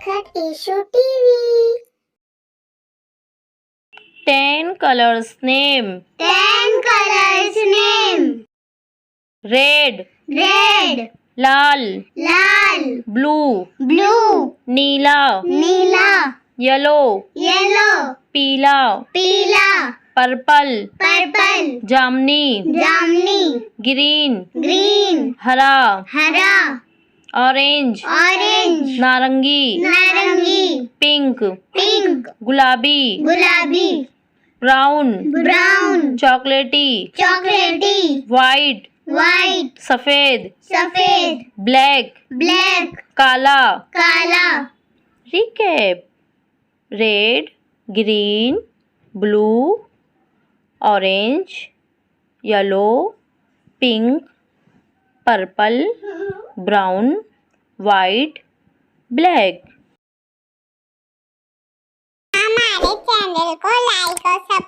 Natkhat Eshu TV. 10 colors name. 10 colors name. Red, Red, lal, lal, blue, blue, नीला, neela, yellow, yellow, पीला, peela, purple, purple, जामनी, jamni, green, green, हरा, hara, orange, orange, नारंगी, narangi, pink, pink, गुलाबी, gulabi, brown, brown, चॉकलेटी, chocolatey, white, white, सफेद, सफेद, black, black, काला. काला. Recap: red, green, blue, orange, yellow, pink, purple, brown, white, black. हमारे चैनल को लाइक और